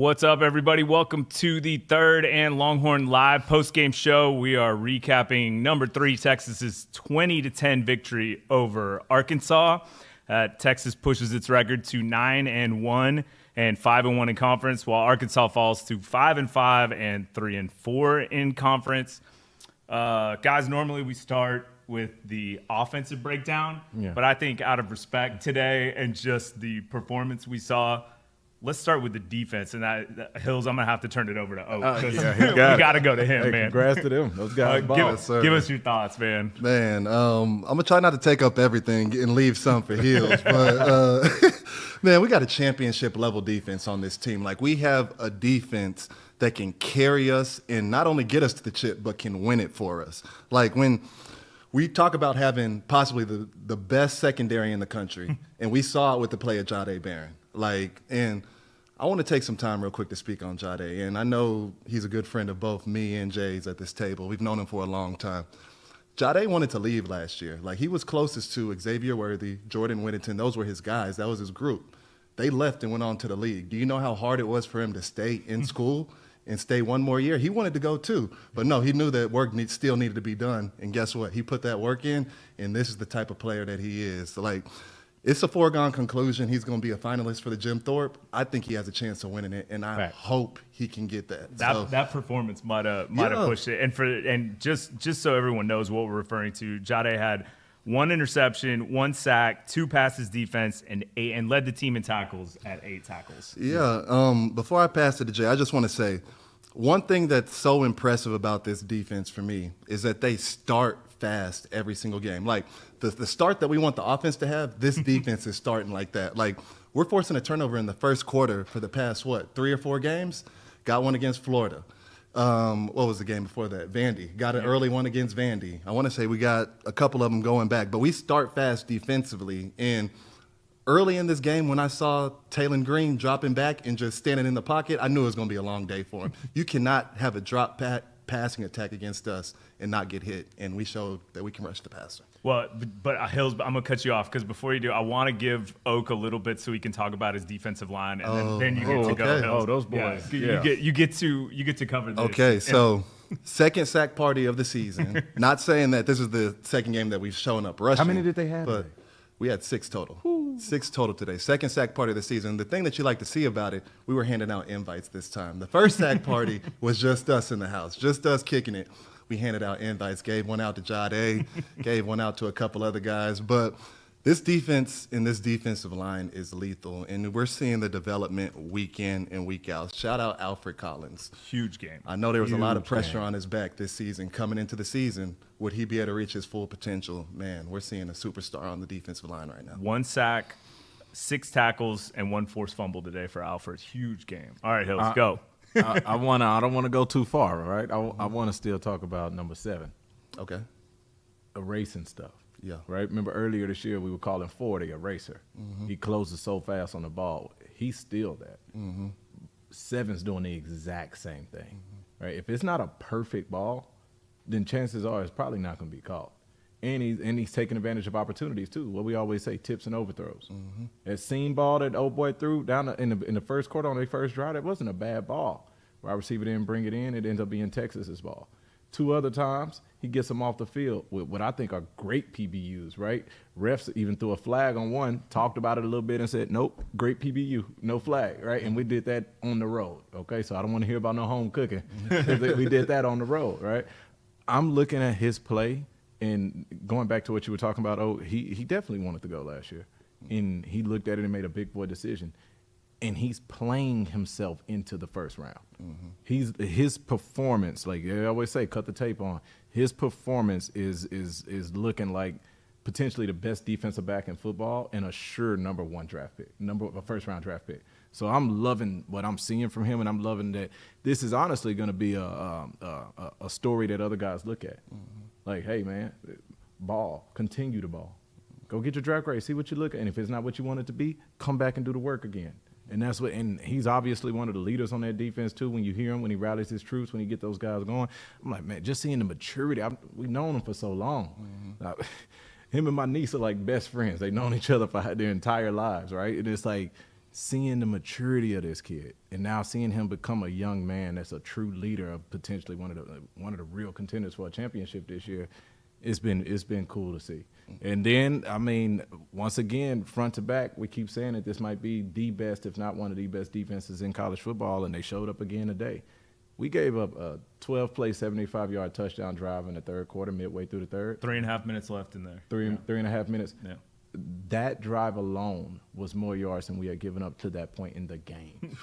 What's up, everybody? Welcome to the Third and Longhorn Live post-game show. We are recapping number 3 Texas's 20-10 victory over Arkansas. Texas pushes its record to 9-1 and 5-1 in conference, while Arkansas falls to 5-5 and 3-4 in conference. Guys, normally we start with the offensive breakdown, but I think out of respect today and just the performance we saw, let's start with the defense. And Hills, I'm going to have to turn it over to Oak because we got to go to him, man. Congrats to them. Those guys give us your thoughts, man. Man, I'm going to try not to take up everything and leave some for Hills. But, man, we got a championship-level defense on this team. Like, we have a defense that can carry us and not only get us to the chip, but can win it for us. Like, when we talk about having possibly the best secondary in the country, and we saw it with the play of Jahdae Barron. Like, and I want to take some time real quick to speak on Jahdae. And I know he's a good friend of both me and Jade's at this table. We've known him for a long time. Jahdae wanted to leave last year. Like, he was closest to Xavier Worthy, Jordan Whittington. Those were his guys. That was his group. They left and went on to the league. Do you know how hard it was for him to stay in school and stay one more year? He wanted to go too. But no, he knew that work still needed to be done. And guess what? He put that work in, and this is the type of player that he is. So, like, it's a foregone conclusion. He's going to be a finalist for the Jim Thorpe. I think he has a chance of winning it, and I hope he can get that. That performance might have pushed it. And just so everyone knows what we're referring to, Jahdae had 1 interception, 1 sack, 2 passes defense, and led the team in tackles at 8 tackles. Yeah. Before I pass it to Jay, I just want to say one thing that's so impressive about this defense for me is that they start fast every single game. Like, the start that we want the offense to have, this defense is starting like that. Like, we're forcing a turnover in the first quarter for the past, 3 or 4 games? Got one against Florida. What was the game before that? Vandy. Got an early one against Vandy. I want to say we got a couple of them going back. But we start fast defensively. And early in this game, when I saw Taylon Green dropping back and just standing in the pocket, I knew it was going to be a long day for him. You cannot have a drop passing attack against us and not get hit. And we showed that we can rush the passer. Well, but Hills, I'm going to cut you off because before you do, I want to give Oak a little bit so he can talk about his defensive line, and then you get to go. Hills. Oh, those boys. Yeah. You get to cover this. Okay, so second sack party of the season. Not saying that this is the second game that we've shown up rushing. How many did they have? But we had 6 total. 6 total today. Second sack party of the season. The thing that you like to see about it, we were handing out invites this time. The first sack party was just us in the house, just us kicking it. We handed out invites, gave one out to Jahdae, gave one out to a couple other guys. But this defense and this defensive line is lethal, and we're seeing the development week in and week out. Shout out Alfred Collins. Huge game. I know there was a lot of pressure on his back this season. Coming into the season, would he be able to reach his full potential? Man, we're seeing a superstar on the defensive line right now. 1 sack, 6 tackles, and 1 forced fumble today for Alfred. Huge game. All right, Hills, go. I don't want to go too far, right? I want to still talk about number 7. Okay. Erasing stuff. Yeah. Right? Remember earlier this year we were calling 40 a racer. Mm-hmm. He closes so fast on the ball. He's still that. Mm-hmm. 7's doing the exact same thing. Mm-hmm. Right? If it's not a perfect ball, then chances are it's probably not going to be caught. And he's taking advantage of opportunities too. What we always say, tips and overthrows. Mm-hmm. That seam ball that old boy threw down in the first quarter on their first drive, that wasn't a bad ball. Wide receiver didn't bring it in. It ends up being Texas's ball. 2 other times, he gets them off the field with what I think are great PBUs, right? Refs even threw a flag on one, talked about it a little bit and said, nope, great PBU, no flag, right? And we did that on the road, okay? So I don't want to hear about no home cooking. We did that on the road, right? I'm looking at his play. And going back to what you were talking about, he definitely wanted to go last year. And he looked at it and made a big boy decision. And he's playing himself into the first round. Mm-hmm. His performance, like I always say, cut the tape on. His performance is looking like potentially the best defensive back in football and a sure number 1 draft pick, a first-round draft pick. So I'm loving what I'm seeing from him, and I'm loving that this is honestly going to be a story that other guys look at. Mm-hmm. Like, hey, man, ball, continue to ball. Go get your draft grade, see what you look at. And if it's not what you want it to be, come back and do the work again. And he's obviously one of the leaders on that defense, too. When you hear him, when he rallies his troops, when he get those guys going, I'm like, man, just seeing the maturity. We've known him for so long. Mm-hmm. Him and my niece are like best friends. They've known each other for their entire lives, right? And it's like seeing the maturity of this kid, and now seeing him become a young man that's a true leader of potentially one of the real contenders for a championship this year, it's been cool to see. And then, I mean, once again, front to back, we keep saying that this might be the best, if not one of the best defenses in college football, and they showed up again today. We gave up a 12-play, 75-yard touchdown drive in the third quarter, midway through the third. 3.5 minutes left in there. Three and a half minutes. Yeah. That drive alone was more yards than we had given up to that point in the game.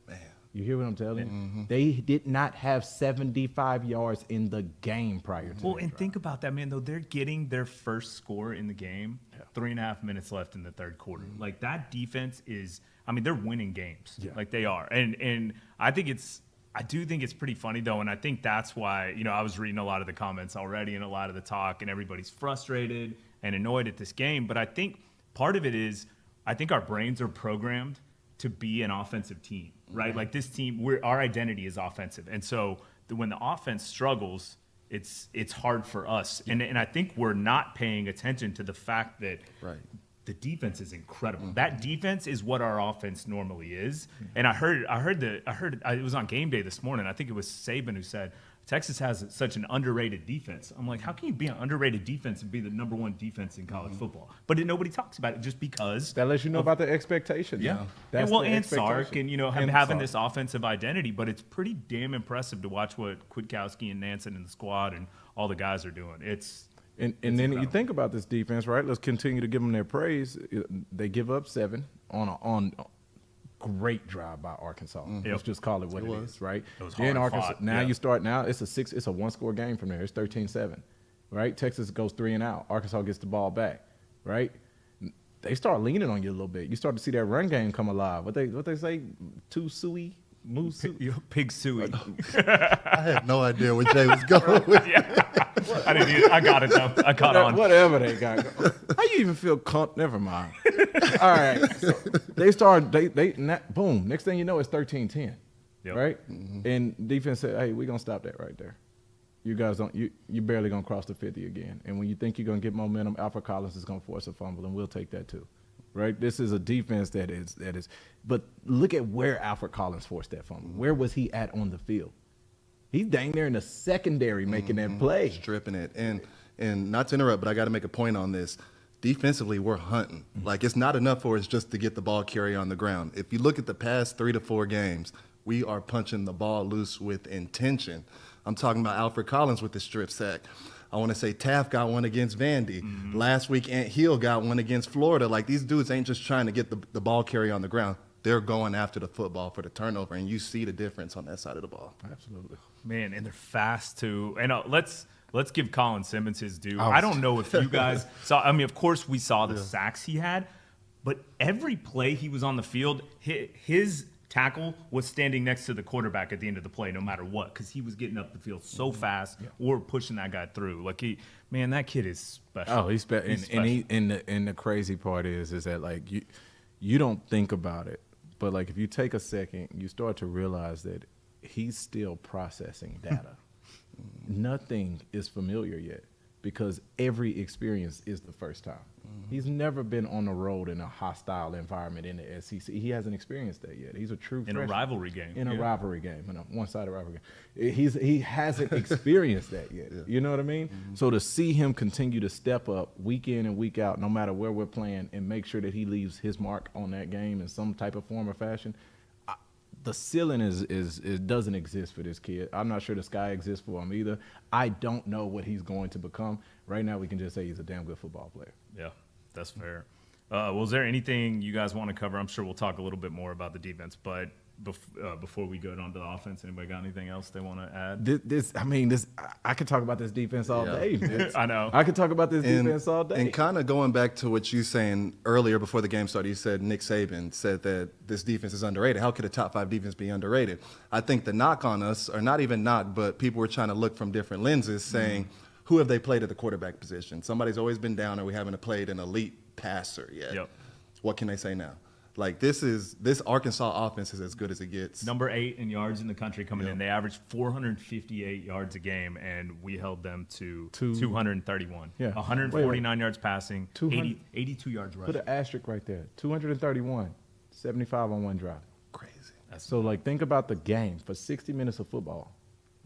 Man. You hear what I'm telling you? Mm-hmm. They did not have 75 yards in the game prior to Well, that and drive. think about that, man, though. They're getting their first score in the game, 3.5 minutes left in the third quarter. Like, that defense is, I mean, they're winning games. Yeah. Like, they are. And I do think it's pretty funny, though, and I think that's why, I was reading a lot of the comments already and a lot of the talk, and everybody's frustrated and annoyed at this game. But I think part of it is I think our brains are programmed to be an offensive team, right? Like this team, our identity is offensive. And so when the offense struggles, it's hard for us. And I think we're not paying attention to the fact that the defense is incredible. That defense is what our offense normally is. And I heard it was on game day this morning. I think it was Saban who said, Texas has such an underrated defense. I'm like, how can you be an underrated defense and be the number one defense in college football? But nobody talks about it just because. That lets you know about the expectation. Yeah. That's and the Sark expectation. and having this offensive identity. But it's pretty damn impressive to watch what Kwiatkowski and Nansen and the squad and all the guys are doing. And then incredible. you think about this defense, right? Let's continue to give them their praise. They give up 7 on great drive by Arkansas. Let's just call it what it is, right? It was then hard Arkansas. fought. Now Yeah. you start. Now it's a one-score game from there. It's 13-7, right? Texas goes 3 and out. Arkansas gets the ball back, right? They start leaning on you a little bit. You start to see that run game come alive. What they say? Too suey, move suey. Pig suey. I had no idea where Jay was going with I didn't either. I got it though. I caught on. Whatever they got. How you even feel never mind. All right. So they start, boom. Next thing you know, it's 13-10, Yep. right? And defense said, hey, we're going to stop that right there. You guys you barely going to cross the 50 again. And when you think you're going to get momentum, Alfred Collins is going to force a fumble, and we'll take that too, right? This is a defense that is. But look at where Alfred Collins forced that fumble. Where was he at on the field? He's dang there in the secondary making that play. stripping it. And not to interrupt, but I got to make a point on this. Defensively, we're hunting. Like, it's not enough for us just to get the ball carrier on the ground. If you look at the past 3 to 4 games, we are punching the ball loose with intention. I'm talking about Alfred Collins with the strip sack. I want to say Taft got one against Vandy. Last week, Ant Hill got one against Florida. Like, these dudes ain't just trying to get the ball carrier on the ground. They're going after the football for the turnover, and you see the difference on that side of the ball. Absolutely. Man, and they're fast too. And let's give Colin Simmons his due. I don't know if you guys saw. I mean, of course we saw the sacks he had, but every play he was on the field, his tackle was standing next to the quarterback at the end of the play, no matter what, because he was getting up the field so fast or pushing that guy through. Like that kid is special. Oh, he's special. And the crazy part is that like you don't think about it, but like if you take a second, you start to realize that he's still processing data. Nothing is familiar yet because every experience is the first time. He's never been on the road in a hostile environment in the SEC. He hasn't experienced that yet. He's a true in freshman. a rivalry game. In a rivalry game, in a one-sided rivalry game. He hasn't experienced that yet. You know what I mean? So to see him continue to step up week in and week out, no matter where we're playing, and make sure that he leaves his mark on that game in some type of form or fashion, the ceiling is doesn't exist for this kid. I'm not sure the sky exists for him either. I don't know what he's going to become. Right now, we can just say he's a damn good football player. Yeah, that's fair. Well, is there anything you guys want to cover? I'm sure we'll talk a little bit more about the defense, but before we go on to the offense, anybody got anything else they want to add? I could talk about this defense all day. Man. I know. I could talk about this defense all day. And kind of going back to what you saying earlier before the game started, you said Nick Saban said that this defense is underrated. How could a top 5 defense be underrated? I think the knock on us, or not even knock, but people were trying to look from different lenses, saying, who have they played at the quarterback position? Somebody's always been down, or we haven't played an elite passer yet. Yep. What can they say now? Like, this Arkansas offense is as good as it gets. Number 8 in yards in the country coming in. They averaged 458 yards a game, and we held them to 231. Yeah. 149 yards passing, 82 yards rushing. Put an asterisk right there. 231. 75 on one drive. Crazy. So, like, think about the game. For 60 minutes of football,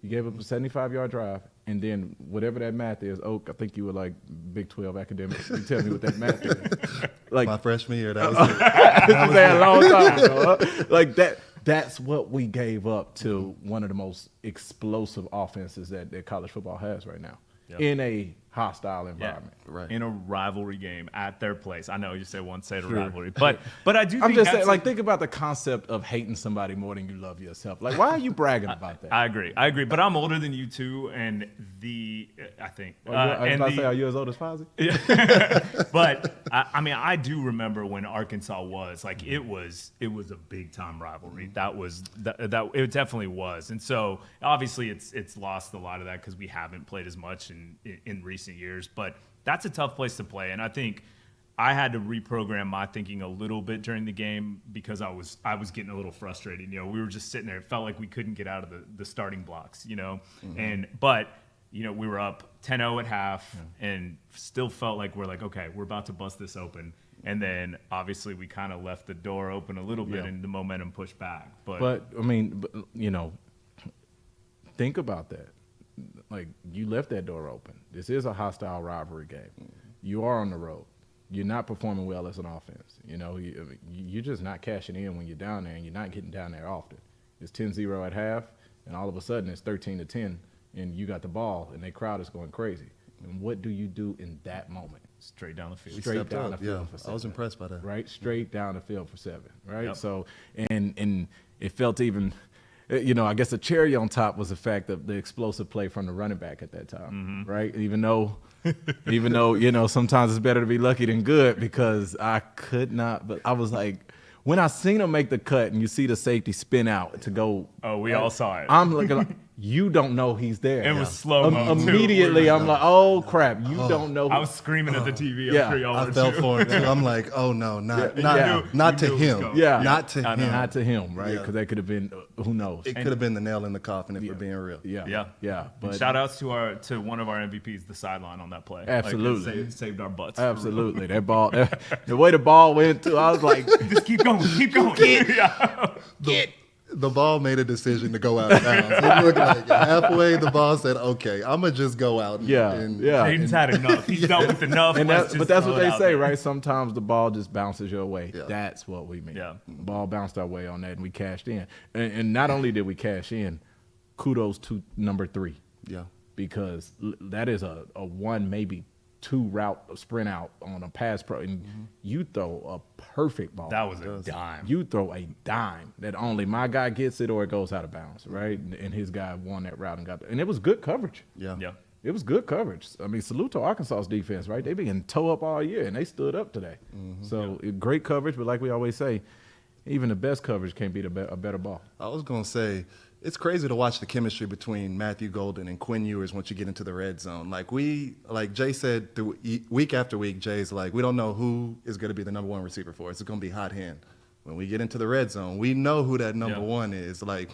you gave up a 75-yard drive, and then whatever that math is, Oak, I think you were like Big 12 academics. You tell me what that math is. Like, My freshman year, that was it. that was a long time ago. Huh? Like, that's what we gave up to one of the most explosive offenses that college football has right now in a hostile environment. Right. In a rivalry game at their place. I know you said one side of rivalry, but I do think I'm just that's saying, like, think about the concept of hating somebody more than you love yourself. Like, why are you bragging about that? I agree. But I'm older than you too, and I think. Are you as old as Fozzy? But I mean, I do remember when Arkansas was like it was a big time rivalry. That it definitely was, and so obviously it's lost a lot of that because we haven't played as much in recent years. But that's a tough place to play, and I think I had to reprogram my thinking a little bit during the game because I was getting a little frustrated. You know, we were just sitting there. It felt like we couldn't get out of the starting blocks. You know, but you know, we were up 10-0 at half and still felt like we're like, okay, we're about to bust this open. And then obviously we kind of left the door open a little bit and the momentum pushed back. But I mean, you know, think about that. Like, you left that door open. This is a hostile rivalry game. You are on the road. You're not performing well as an offense. You know, you're just not cashing in when you're down there, and you're not getting down there often. It's 10-0 at half, and all of a sudden it's 13-10, and you got the ball, and that crowd is going crazy. And what do you do in that moment? straight down the field. Straight down the field for 7. I was impressed by that. Right? Straight down the field for 7, right? Yep. So, and it felt even, you know, I guess the cherry on top was the fact of the explosive play from the running back at that time, right? Even though, you know, sometimes it's better to be lucky than good, because I could not, but I was like, when I seen him make the cut and you see the safety spin out to go. Oh, we all saw it. I'm looking like, you don't know he's there. It was slow-mo, too. Immediately, I'm like, oh, crap, you don't know. I was screaming at the TV. Yeah. I'm sure y'all I were fell too. for it too. I'm like, oh no, not You to knew it was him. going. Yeah. Not to I him. know. Not to him, right? Yeah. Because that could have been, who knows? It could have been the nail in the coffin if we're being real. Yeah. But Shout outs to one of our MVPs, the sideline on that play. Absolutely. Like, it saved our butts. Absolutely. That ball, the way the ball went to, I was like, Just keep going. Keep going. The ball made a decision to go out of bounds. It looked like halfway the ball said, okay, I'm going to just go out. Jaden's had enough. He's dealt with enough. And Let's but just that's throw what it they out say, there. right? Sometimes the ball just bounces your way. Yeah. That's what we mean. Yeah. The ball bounced our way on that, and we cashed in. And not only did we cash in, kudos to number 3. Yeah. Because that is a 1, maybe 2 route sprint out on a pass pro, and you throw a perfect ball. That was a dime. You throw a dime that only my guy gets it or it goes out of bounds, right? And his guy won that route and got it. And it was good coverage. Yeah. Yeah. It was good coverage. I mean, salute to Arkansas's defense, right? They've been toe up all year, and they stood up today. So great coverage, but like we always say, even the best coverage can't beat a better ball. I was going to say, it's crazy to watch the chemistry between Matthew Golden and Quinn Ewers once you get into the red zone. Like Jay said, week after week, Jay's like, we don't know who is going to be the number 1 receiver for us. It's going to be hot hand. When we get into the red zone, we know who that number 1 is. Like,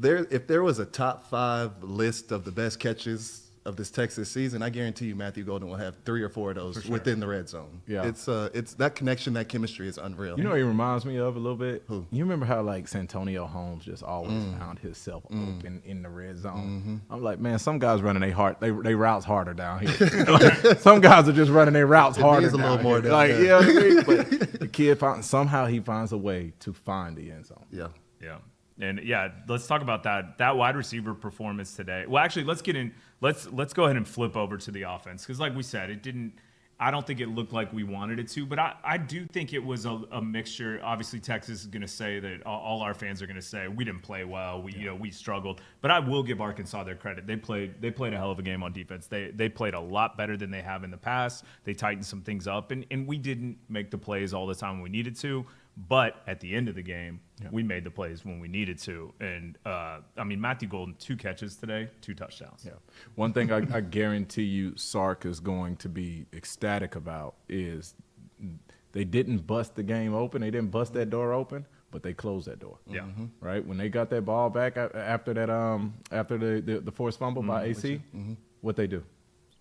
if there was a top 5 list of the best catches of this Texas season, I guarantee you Matthew Golden will have 3 or 4 of those within the red zone. Yeah. It's that connection, that chemistry is unreal. You know what he reminds me of a little bit? Who? You remember how, like, Santonio Holmes just always found himself open in the red zone? I'm like, man, some guys running they routes harder down here. Like, some guys are just running their routes harder needs a little down more here. than Like, that. you know what I mean? But the kid somehow he finds a way to find the end zone. Yeah. Yeah. And yeah, let's talk about that wide receiver performance today. Well, actually, let's go ahead and flip over to the offense, because like we said, I don't think it looked like we wanted it to, but I do think it was a mixture. Obviously, Texas is going to say that all our fans are going to say we didn't play well, we struggled. But I will give Arkansas their credit. They played a hell of a game on defense. They played a lot better than they have in the past. They tightened some things up, and we didn't make the plays all the time we needed to. But at the end of the game, we made the plays when we needed to. And, I mean, Matthew Golden, 2 catches today, 2 touchdowns. Yeah. One thing I guarantee you Sark is going to be ecstatic about is they didn't bust the game open. They didn't bust that door open, but they closed that door. Yeah. Right? When they got that ball back after that, after the forced fumble by AC, what they do?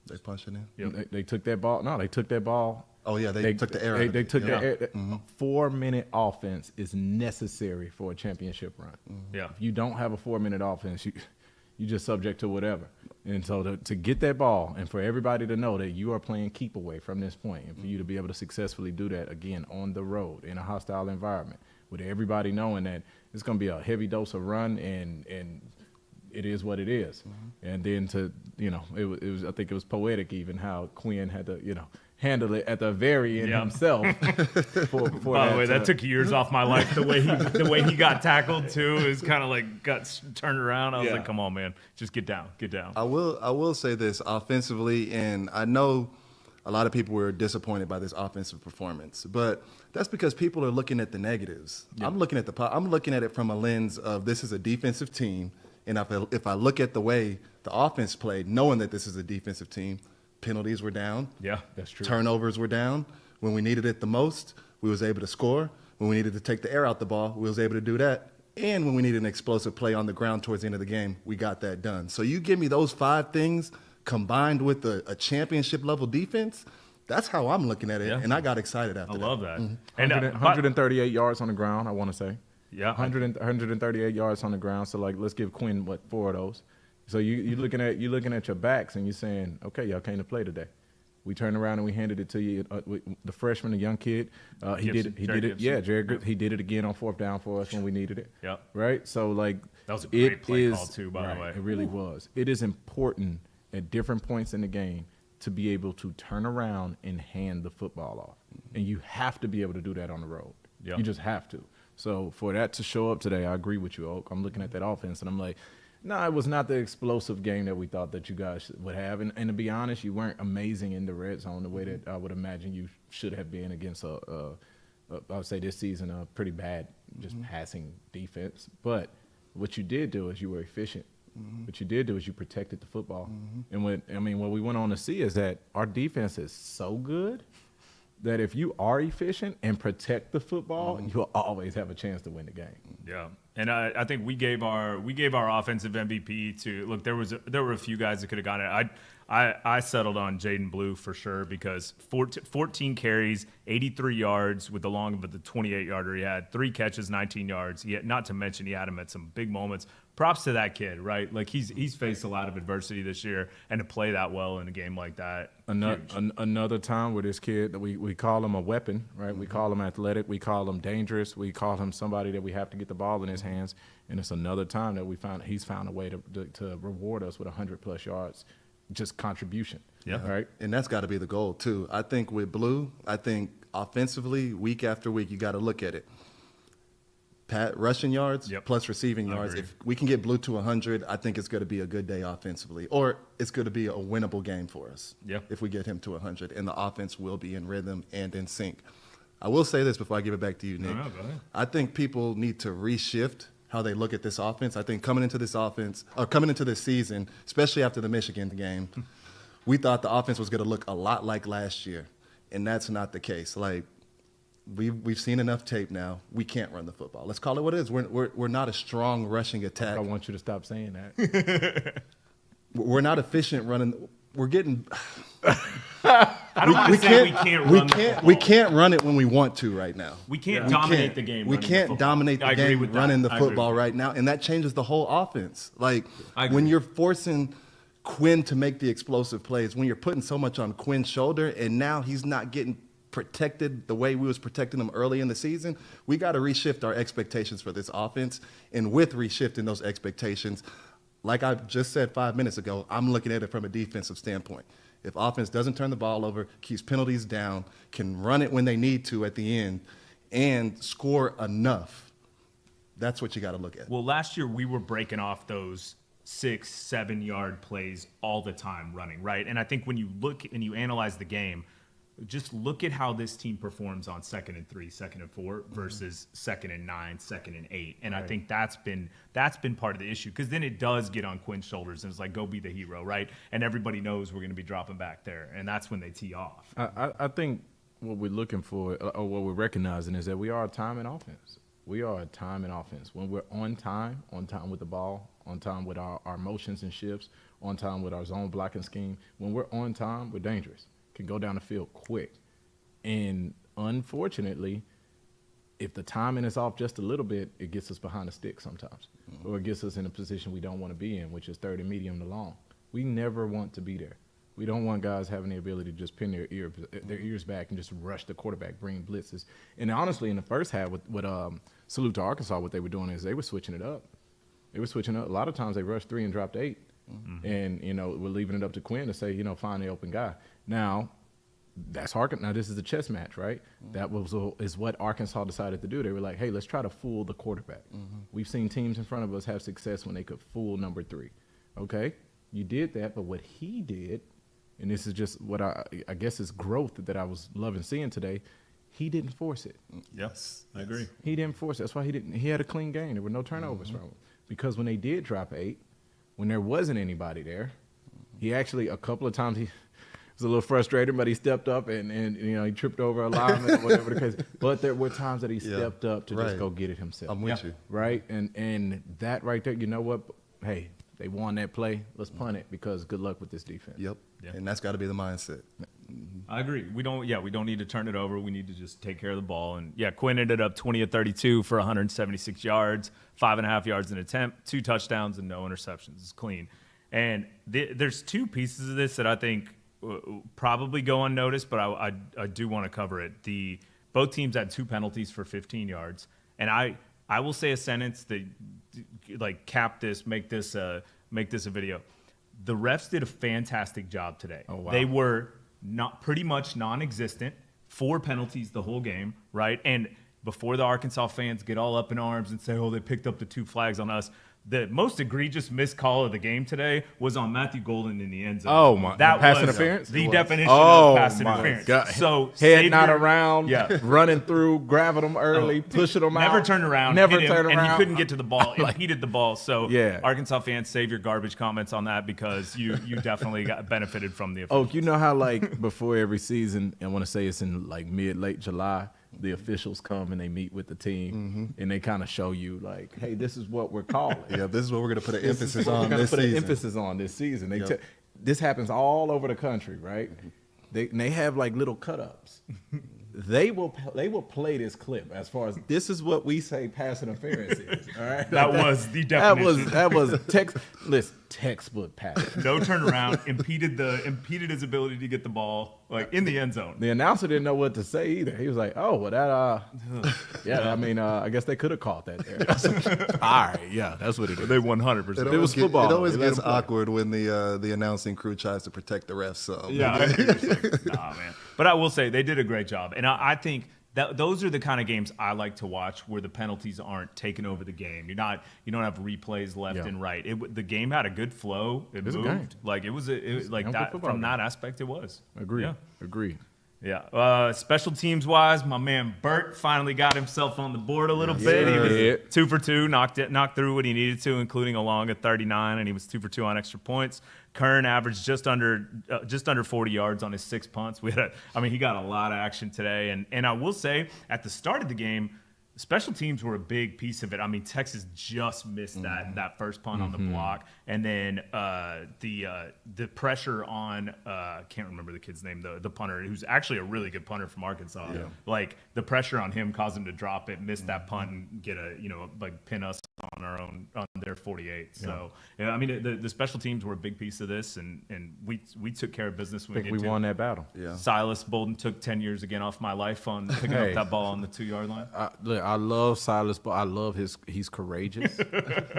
They punched it in. Yep. They took that ball. No, they took that ball Oh, yeah, they took the air out of They it. took Yeah. the air. 4-minute offense is necessary for a championship run. Yeah. If you don't have a 4-minute offense, you just subject to whatever. And so to get that ball and for everybody to know that you are playing keep away from this point, and for you to be able to successfully do that again on the road in a hostile environment with everybody knowing that it's going to be a heavy dose of run and it is what it is. And then it was I think it was poetic even how Quinn had to, handle it at the very end himself. By the way, that took years off my life. The way he got tackled too is kind of like got turned around. I was like, come on, man, just get down. I will say this offensively, and I know a lot of people were disappointed by this offensive performance, but that's because people are looking at the negatives. Yeah. I'm looking at it from a lens of this is a defensive team, and if I look at the way the offense played, knowing that this is a defensive team, penalties were down. Yeah, that's true. Turnovers were down. When we needed it the most, we was able to score. When we needed to take the air out the ball, we was able to do that. And when we needed an explosive play on the ground towards the end of the game, we got that done. So you give me those 5 things combined with a championship-level defense, that's how I'm looking at it, and I got excited after that. I love that. And 138 yards on the ground, I want to say. Yeah. 138 yards on the ground. So, let's give Quinn, 4 of those. So you're looking at your backs and you're saying, okay, y'all came to play today. We turned around and we handed it to you. The freshman, the young kid, he did it. Yeah, Jared, he did it again on 4th down for us when we needed it. Yep. Right. So that was a great play call too, by the way. It really was. It is important at different points in the game to be able to turn around and hand the football off, and you have to be able to do that on the road. Yep. You just have to. So for that to show up today, I agree with you, Oak. I'm looking at that offense and I'm like, no, it was not the explosive game that we thought that you guys would have. And to be honest, you weren't amazing in the red zone the way that I would imagine you should have been against I would say this season, a pretty bad just passing defense. But what you did do is you were efficient. What you did do is you protected the football. And what we went on to see is that our defense is so good that if you are efficient and protect the football, you'll always have a chance to win the game. Yeah. And I think we gave our offensive MVP to look. There were a few guys that could have gotten it. I settled on Jade Blue for sure because 14 carries, 83 yards with the long of the 28-yarder. He had 3 catches, 19 yards. Not to mention he had him at some big moments. Props to that kid, right? Like he's faced a lot of adversity this year, and to play that well in a game like that. Another time with this kid that we call him a weapon, right? We call him athletic. We call him dangerous. We call him somebody that we have to get the ball in his hands. And it's another time that he's found a way to reward us with 100+ yards, just contribution. Yeah. Right. And that's got to be the goal too. I think with Blue, offensively, week after week, you got to look at it. Rushing yards plus receiving yards. If we can get Blue to 100, I think it's going to be a good day offensively, or it's going to be a winnable game for us. If we get him to 100, and the offense will be in rhythm and in sync. I will say this before I give it back to you, Nick. No, go ahead. I think people need to reshift how they look at this offense. I think coming into this season, especially after the Michigan game, we thought the offense was going to look a lot like last year, and that's not the case. Like we've seen enough tape now. We can't run the football. Let's call it what it is. We're not a strong rushing attack. I want you to stop saying that. We're not efficient running. We're getting. I don't want to say we can't run the football. We can't run it when we want to right now. We can't dominate the game. We can't dominate the game running the football right now, and that changes the whole offense. Like when you're forcing Quinn to make the explosive plays, when you're putting so much on Quinn's shoulder, and now he's not getting protected the way we was protecting him early in the season, we got to reshift our expectations for this offense. And with reshifting those expectations, like I just said 5 minutes ago, I'm looking at it from a defensive standpoint. If offense doesn't turn the ball over, keeps penalties down, can run it when they need to at the end, and score enough, that's what you got to look at. Well, last year we were breaking off those 6-7 yard plays all the time running, right? And I think when you look and you analyze the game, just look at how this team performs on 2nd and 3, 2nd and 4 versus 2nd and 9, 2nd and 8. And right. I think that's been part of the issue, because then it does get on Quinn's shoulders and it's like, go be the hero, right? And everybody knows we're going to be dropping back there, and that's when they tee off. I think what we're looking for, or what we're recognizing, is that we are a timing offense. We are a timing offense. When we're on time with the ball, on time with our motions and shifts, on time with our zone blocking scheme, when we're on time, we're dangerous. Can go down the field quick. And unfortunately, if the timing is off just a little bit, it gets us behind the stick sometimes, or it gets us in a position we don't want to be in, which is third and medium to long. We never want to be there. We don't want guys having the ability to just pin their ears back and just rush the quarterback, bring blitzes. And honestly, in the first half, with salute to Arkansas, what they were doing is they were switching it up. They were switching up. A lot of times they rushed 3 and dropped 8. And, we're leaving it up to Quinn to say, find the open guy. Now, that's Arkansas. Now, this is a chess match, right? That is what Arkansas decided to do. They were like, hey, let's try to fool the quarterback. We've seen teams in front of us have success when they could fool number 3. Okay? You did that, but what he did, and this is just what I guess is growth that I was loving seeing today, he didn't force it. Yes, I agree. He didn't force it. That's why he had a clean game. There were no turnovers from him. Because when they did drop 8, when there wasn't anybody there, he actually, a couple of times, he was a little frustrated, but he stepped up and he tripped over a lineman or whatever the case. But there were times that he stepped up to just go get it himself. I'm with you. Right? And that right there, you know what? Hey, they won that play. Let's punt it because good luck with this defense. Yep. Yeah. And that's got to be the mindset. I agree. We don't need to turn it over. We need to just take care of the ball. And Quinn ended up 20 of 32 for 176 yards, 5.5 yards an attempt, 2 touchdowns, and no interceptions. It's clean. And there's 2 pieces of this that I think probably go unnoticed, but I do want to cover it. Both teams had 2 penalties for 15 yards, and I will say a sentence that cap this, make this a video. The refs did a fantastic job today. Oh, wow. They were not pretty much non-existent. 4 penalties the whole game, right? And before the Arkansas fans get all up in arms and say, "Oh, they picked up the 2 flags on us," the most egregious missed call of the game today was on Matthew Golden in the end zone. Oh, my. That pass was interference? the definition of pass interference. God. So head not around, Yeah. running through, grabbing them early, pushing them out. Never turned around. Never hit him, turned around. And he couldn't get to the ball. Impeded the ball. So Yeah. Arkansas fans, save your garbage comments on that because you definitely got benefited from the officials. Oh, you know how before every season, I want to say it's in late July, the officials come and they meet with the team and they kind of show you hey, this is what we're calling. Yeah, this is what we're going to put an This emphasis is what on we're gonna this put season. an emphasis on this season. This happens all over the country, right? They have little cut-ups. They will play this clip as far as this is what we say pass interference is. All right, That was the definition. That was textbook pass. No turnaround, impeded his ability to get the ball in the end zone. The announcer didn't know what to say either. He was like, "Oh, well, that I mean, I guess they could have called that there." I was like, all right, yeah, that's what it is. They 100%. It was football. It always They let gets them play. awkward when the announcing crew tries to protect the refs. So Yeah, nah, man. But I will say they did a great job, and I think that those are the kind of games I like to watch where the penalties aren't taking over the game. You don't have replays left and right. The game had a good flow. It was a moved game. it was like good that football from game. that aspect. It was. Agreed. Yeah. Special teams wise, my man Burt finally got himself on the board a little bit. He Yeah. was 2 for 2, knocked through what he needed to, including a long at 39, and he was 2 for 2 on extra points. Kern averaged just under 40 yards on his 6 punts. He got a lot of action today, and I will say at the start of the game, special teams were a big piece of it. I mean, Texas just missed that first punt on the block, and then the pressure on I can't remember the kid's name, the punter, who's actually a really good punter from Arkansas. Yeah. The pressure on him caused him to drop it, miss that punt, and get pin us on their 48. So the special teams were a big piece of this, and we took care of business when I think we won that battle. Yeah. Silas Bolden took 10 years again off my life on picking up that ball on the 2-yard line. I love Silas, but I love he's courageous.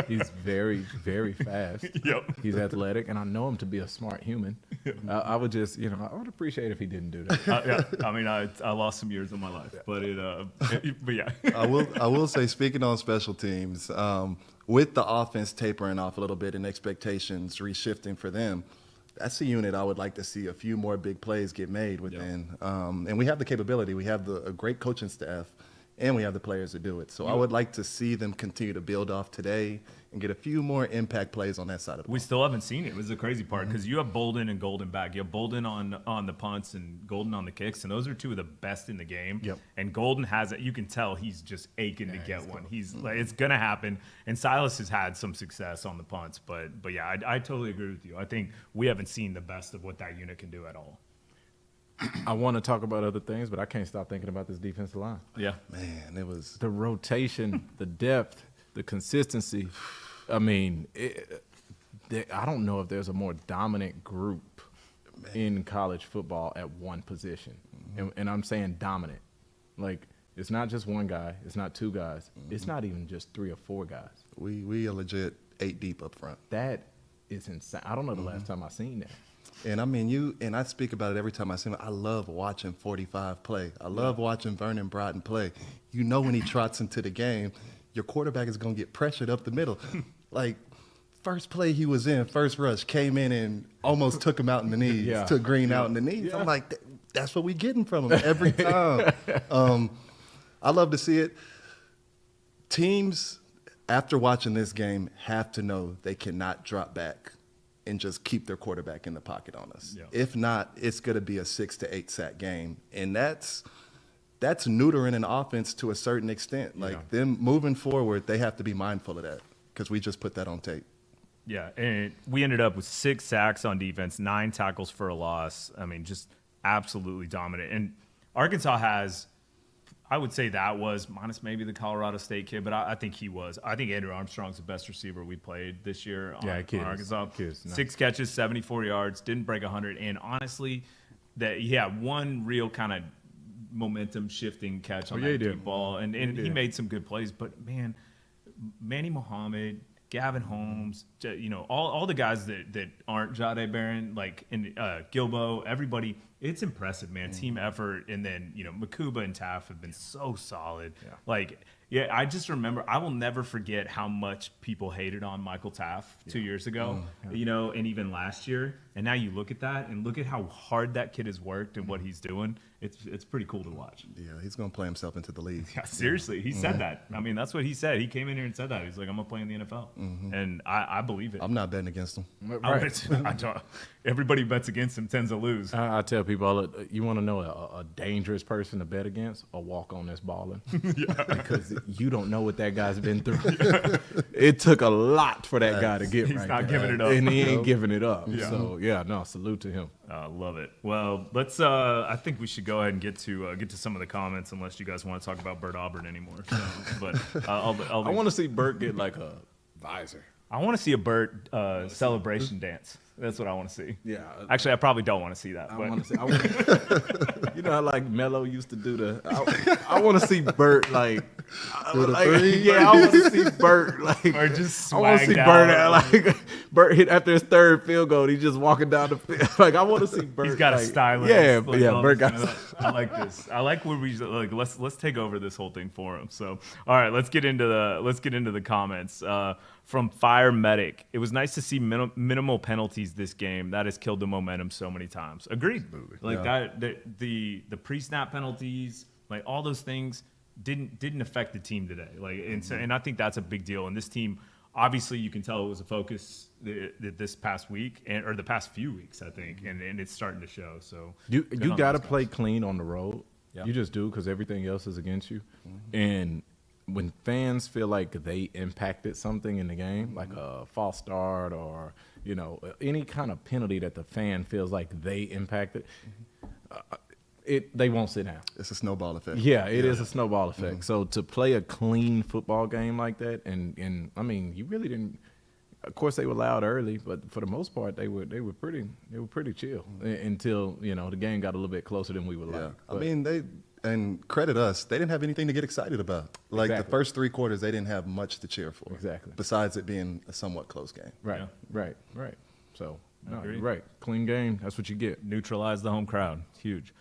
He's very, very fast. Yep. He's athletic, and I know him to be a smart human. I would just, I would appreciate if he didn't do that. I lost some years of my life, but yeah. I will say, speaking on special teams, with the offense tapering off a little bit and expectations reshifting for them, that's a unit I would like to see a few more big plays get made within. And we have the capability. We have a great coaching staff, and we have the players to do it. So I would like to see them continue to build off today and get a few more impact plays on that side of the ball. We still haven't seen it. It was the crazy part because you have Bolden and Golden back. You have Bolden on the punts and Golden on the kicks, and those are 2 of the best in the game. Yep. And Golden has it. You can tell he's just aching to get one. He's it's gonna happen. And Silas has had some success on the punts, but yeah, I totally agree with you. I think we haven't seen the best of what that unit can do at all. I want to talk about other things, but I can't stop thinking about this defensive line. Yeah. Man, it was The rotation, the depth, the consistency. I mean, I don't know if there's a more dominant group in college football at one position. And I'm saying dominant. Like, it's not just one guy. It's not two guys. It's not even just 3 or 4 guys. we are legit 8 deep up front. That is insane. I don't know the last time I seen that. And I mean, I speak about it every time I see him. I love watching 45 play. I love watching Vernon Broughton play. You know, when he trots into the game, your quarterback is going to get pressured up the middle. Like, first play he was in, first rush, came in and almost took him out in the knees, took Green out in the knees. Yeah. I'm like, that's what we're getting from him every time. I love to see it. Teams, after watching this game, have to know they cannot drop back and just keep their quarterback in the pocket on us. Yeah. If not, it's going to be a 6 to 8 sack game. And that's neutering an offense to a certain extent. Like, them moving forward, they have to be mindful of that because we just put that on tape. Yeah, and we ended up with 6 sacks on defense, 9 tackles for a loss. I mean, just absolutely dominant. And Arkansas has, I would say that was, minus maybe the Colorado State kid, but I think he was. I think Andrew Armstrong's the best receiver we played this year on Arkansas. Nice. 6 catches, 74 yards, didn't break 100. And honestly, one real kind of momentum shifting catch on that deep ball. And he made some good plays. But, man, Manny Muhammad, Gavin Holmes, all the guys that aren't Jahdae, Barron, like Gilbo, everybody. It's impressive, man. Team effort, and then Makuba and Taff have been so solid. I just remember, I will never forget how much people hated on Michael Taff 2 years ago, and even last year. And now you look at that and look at how hard that kid has worked and what he's doing. It's pretty cool to watch. Yeah, he's going to play himself into the league. Yeah, seriously, he said that. I mean, that's what he said. He came in here and said that. He's like, I'm going to play in the NFL. And I believe it. I'm not betting against him. Everybody bets against him tends to lose. I tell people, you want to know a dangerous person to bet against? A walk-on that's balling. Because you don't know what that guy's been through. It took a lot for that guy to get He's right not there. giving it up. And he ain't giving it up. So, salute to him. Love it. Well, let's. I think we should go ahead and get to some of the comments, unless you guys want to talk about Bert Auburn anymore. So, but I want to see Bert get like a visor. I want to see a Bert celebration dance. That's what I want to see. Yeah. Actually, I probably don't want to see that. I want to see. You know how like Melo used to do I want to see Bert like. I want to see Bert like. Or just I want to see Bert Bert hit after his 3rd field goal. He's just walking down the field. Like I want to see Bert. He's got like, a stylist. Bert got. I like this. I like where we like. Let's take over this whole thing for him. So, all right, let's get into the comments. From Fire Medic, it was nice to see minimal penalties this game. That has killed the momentum so many times. Agreed. Like that, the pre-snap penalties, like all those things didn't affect the team today. Like and I think that's a big deal. And this team, obviously, you can tell it was a focus this past week or the past few weeks, I think, and it's starting to show. So you got to play clean on the road. Yeah. You just do because everything else is against you, and when fans feel like they impacted something in the game, like a false start or, any kind of penalty that the fan feels like they impacted, they won't sit down. It's a snowball effect. Yeah, it is a snowball effect. So to play a clean football game like that, and I mean, you really didn't. Of course, they were loud early, but for the most part, they were pretty chill until the game got a little bit closer than we would like. I mean, and credit us, they didn't have anything to get excited about. Like the first 3 quarters, they didn't have much to cheer for. Exactly. Besides it being a somewhat close game. Right. So, you're right. Clean game. That's what you get. Neutralize the home crowd. Huge.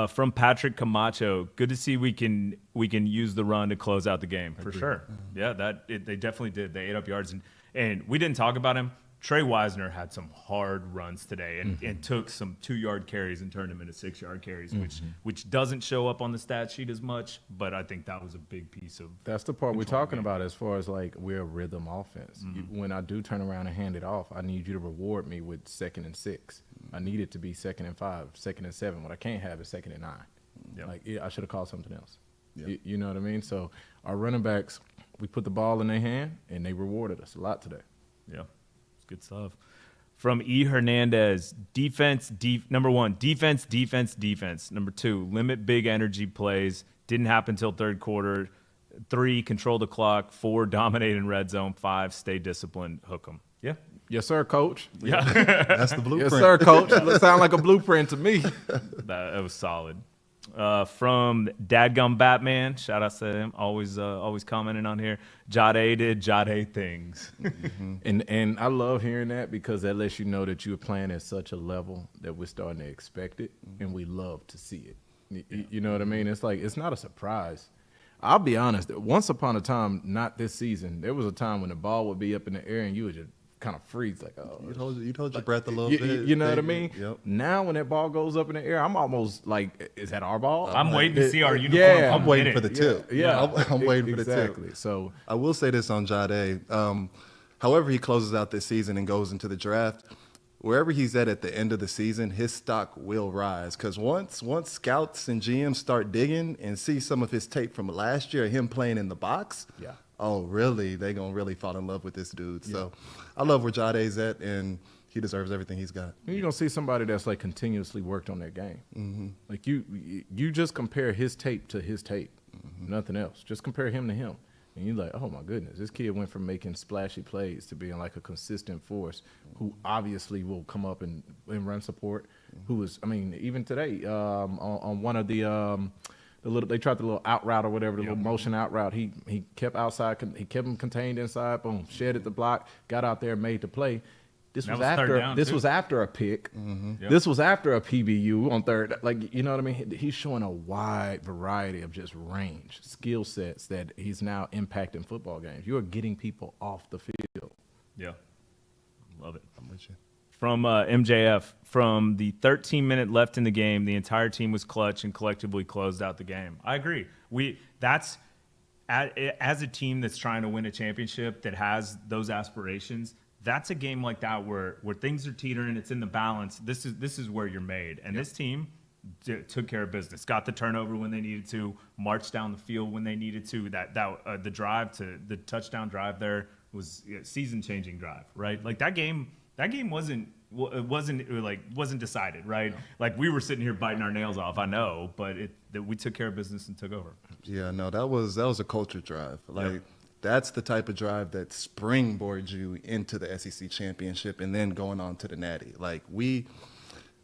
From Patrick Camacho, good to see we can use the run to close out the game for sure. Yeah, they definitely did. They ate up yards, and we didn't talk about him. Trey Wisner had some hard runs today and took some 2-yard carries and turned them into 6-yard carries, which doesn't show up on the stat sheet as much, but I think that was a big piece of. That's the part we're talking about as far as like we're a rhythm offense. When I do turn around and hand it off, I need you to reward me with 2nd and 6. I need it to be 2nd and 5, 2nd and 7. What I can't have is 2nd and 9. Yep. Like I should have called something else. Yep. You know what I mean? So our running backs, we put the ball in their hand and they rewarded us a lot today. Yeah. Good stuff. From E. Hernandez, number 1, defense. Number 2, limit big energy plays. Didn't happen until third quarter. 3, control the clock. 4, dominate in red zone. 5, stay disciplined. Hook 'em. Yeah. Yes, sir, coach. Yeah. That's the blueprint. Yes, sir, coach. Sound like a blueprint to me. That was solid. From Dadgum Batman, shout out to him, always commenting on here. Jahdae did Jahdae things. And I love hearing that because that lets you know that you're playing at such a level that we're starting to expect it, and we love to see it. You know what I mean? It's like it's not a surprise. I'll be honest. Once upon a time, not this season, there was a time when the ball would be up in the air and you would just kind of freeze, like, oh. You hold your breath a little bit. You know what I mean? Yep. Now when that ball goes up in the air, I'm almost like, is that our ball? I'm waiting to see our uniform. Yeah, I'm waiting for the tip. Yeah. I'm waiting for the tip. Exactly. So I will say this on Jahdae. However he closes out this season and goes into the draft, wherever he's at the end of the season, his stock will rise. Because once scouts and GMs start digging and see some of his tape from last year, him playing in the box, yeah. Oh, really? They're going to really fall in love with this dude. Yeah. So I love where Jahdae's at, and he deserves everything he's got. You're going to see somebody that's, like, continuously worked on their game. Mm-hmm. Like, you just compare his tape to his tape, nothing else. Just compare him to him. And you're like, oh, my goodness, this kid went from making splashy plays to being, like, a consistent force who obviously will come up and run support, who was, I mean, even today on one of the they tried the little out route or whatever, the little motion out route. He kept outside. He kept him contained inside. Boom, shedded the block, got out there, made the play. This was after a pick. Mm-hmm. Yep. This was after a PBU on third. Like, you know what I mean? He's showing a wide variety of just range, skill sets that he's now impacting football games. You are getting people off the field. Yeah, love it. I'm with you. From MJF, from the 13-minute left in the game, the entire team was clutch and collectively closed out the game. I agree. As a team that's trying to win a championship that has those aspirations, that's a game like that where things are teetering, it's in the balance. This is where you're made. And this team took care of business, got the turnover when they needed to, marched down the field when they needed to. The drive to the touchdown drive there was a season-changing drive, right? Like that game wasn't decided, right? Like we were sitting here biting our nails off, I know, but we took care of business and took over. Yeah, no, that was a culture drive. Like that's the type of drive that springboards you into the SEC championship and then going on to the Natty. Like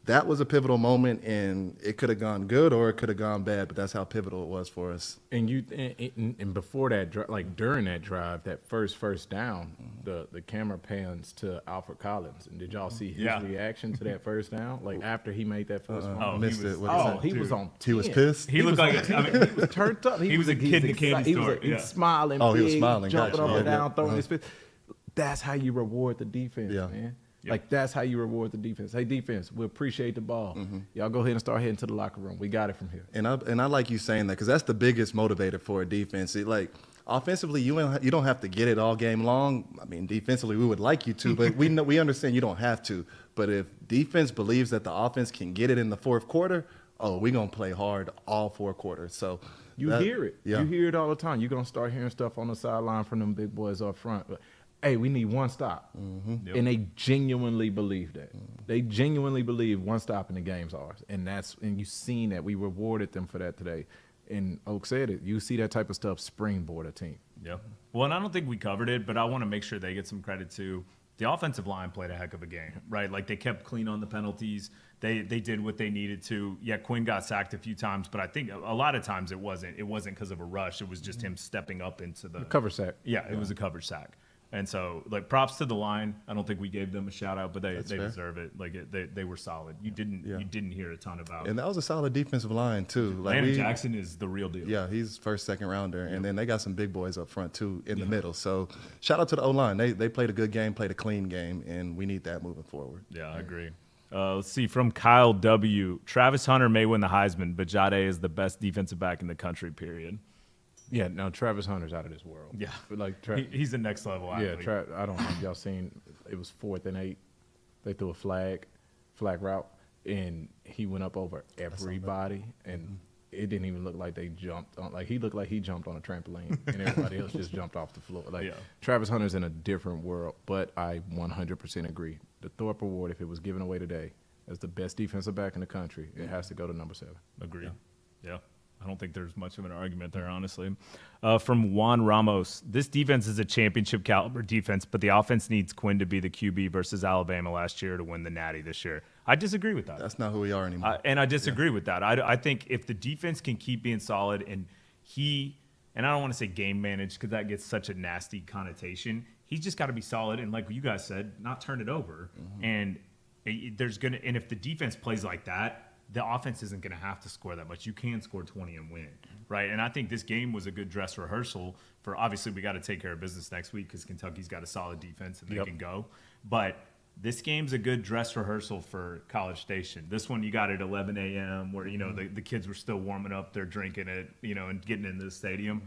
that was a pivotal moment, and it could have gone good or it could have gone bad, but that's how pivotal it was for us. And before that, like during that drive, that first down, the camera pans to Alfred Collins, and did y'all see his reaction to that first down? Like after he made that first one, I missed it. He was on. 10. He was pissed. He looked like he was turned up. He was a kid in the candy store. He was smiling. Oh, he was smiling, jumping up and down, throwing his fist. fist. That's how you reward the defense, man. Yep. Like, that's how you reward the defense. Hey, defense, we appreciate the ball. Mm-hmm. Y'all go ahead and start heading to the locker room. We got it from here. And I like you saying that because that's the biggest motivator for a defense. Offensively, you don't have to get it all game long. I mean, defensively, we would like you to, but we understand you don't have to. But if defense believes that the offense can get it in the fourth quarter, we're going to play hard all 4 quarters. So you hear it. Yeah. You hear it all the time. You're going to start hearing stuff on the sideline from them big boys up front. But, hey, we need one stop. Mm-hmm. Yep. And they genuinely believe that. Mm-hmm. They genuinely believe one stop in the game's ours. And you've seen that. We rewarded them for that today. And Oak said it. You see that type of stuff springboard a team. Yeah. Well, and I don't think we covered it, but I want to make sure they get some credit too. The offensive line played a heck of a game, right? Like they kept clean on the penalties. They did what they needed to. Yeah, Quinn got sacked a few times, but I think a lot of times it wasn't because of a rush. It was just him stepping up into the cover sack. Yeah, it was a cover sack. And so, like, props to the line. I don't think we gave them a shout out, but they deserve it. Like, they were solid. You didn't hear a ton about. And that was a solid defensive line too. Like Landon Jackson is the real deal. Yeah, he's first, second rounder, and then they got some big boys up front too in the middle. So shout out to the O line. They played a good game, played a clean game, and we need that moving forward. Yeah, I agree. Let's see, from Kyle W. Travis Hunter may win the Heisman, but Jahdae is the best defensive back in the country. Period. Yeah, no, Travis Hunter's out of this world. Yeah, but like he's the next level athlete. Yeah, I don't know if y'all seen. It was 4th and 8. They threw a flag route, and he went up over everybody, and it didn't even look like they jumped on. Like he looked like he jumped on a trampoline, and everybody else just jumped off the floor. Like Travis Hunter's in a different world, but I 100% agree. The Thorpe Award, if it was given away today as the best defensive back in the country, it has to go to number 7. Agreed. Yeah. I don't think there's much of an argument there, honestly. From Juan Ramos, this defense is a championship caliber defense, but the offense needs Quinn to be the QB versus Alabama last year to win the Natty this year. I disagree with that. That's not who we are anymore. And I disagree with that. I think if the defense can keep being solid and I don't want to say game managed because that gets such a nasty connotation. He's just got to be solid and, like you guys said, not turn it over. And if the defense plays like that, the offense isn't going to have to score that much. You can score 20 and win, right? And I think this game was a good dress rehearsal for, obviously, we got to take care of business next week because Kentucky's got a solid defense and they can go. But this game's a good dress rehearsal for College Station. This one you got at 11 a.m. where, the kids were still warming up, they're drinking it, and getting into the stadium.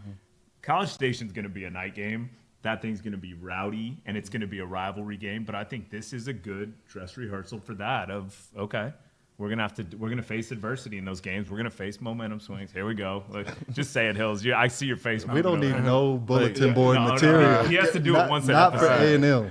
College Station's going to be a night game. That thing's going to be rowdy, and it's going to be a rivalry game. But I think this is a good dress rehearsal for that okay. We're gonna face adversity in those games. We're gonna face momentum swings. Here we go. Just say it, Hills. I see your face. We don't need no bulletin board material. No. He has to do it once. Not for A&M.